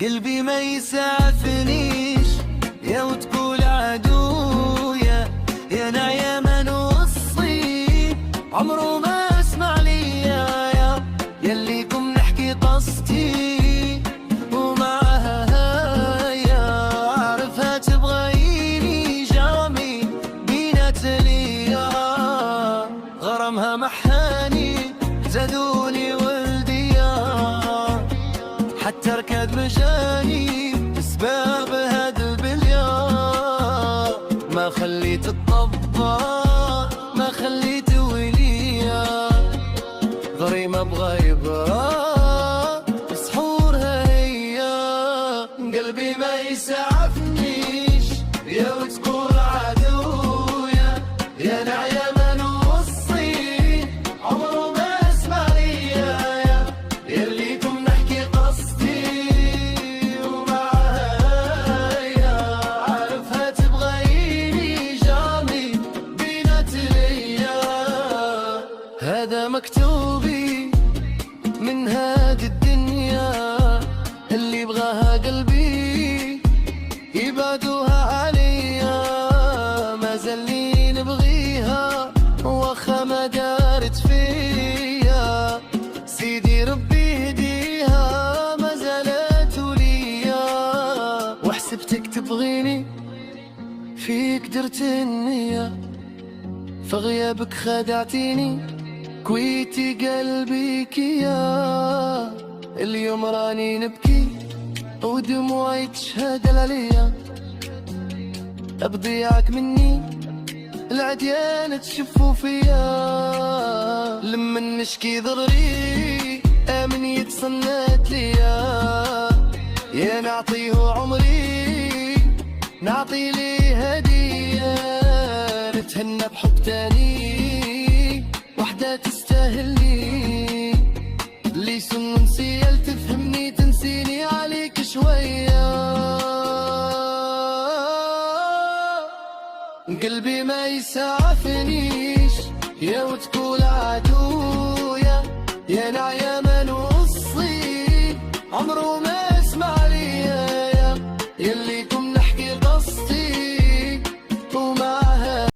قلبي ما يسعفنيش يا وتقول عدويا، يا نعيا ما نوصي عمره ما اسمع ليا، يليكم نحكي قصتي ومعها يا عارفها تبغيني جامي بينات ليا، غرامها محاني زادولي ولديا، حتى ركض مجاني بسباب هاد البليا، ما خليت الطبة ما خليت وليا، غريمة بغايبة بسحورها هي، قلبي ما يسعفنيش يا وتقول عدويا، يا نعيا ما نوصي عمره ما اسمع ليا، يليكم نحكي قصدي ومعها يا عارفها تبغيني جامي بينات ليا، هذا مكتوبي من هذه الدنيا، اللي يبغاها قلبي يبعدوها عليا، ما زلني نبغيها واخا ما دارت فيا، سيدي ربي يهديها ما زالت وليا، وحسبتك تبغيني فيك درت النية، فغيابك خدعتيني كويتي قلبك يا، اليوم راني نبكي ودموعي تشهد عليا، بضيعك مني العديان تشوفوا فيا، لما نشكي ضري امن يتصنت ليا، يا نعطيه عمري نعطي ليه هدية، نتهنى بحب تاني وحدة تستاهلني، لي سن نسيل تفهمني تنسيني عليك شوية، قلبي ما يسعفنيش يا وتقول عدويا، يا نعيا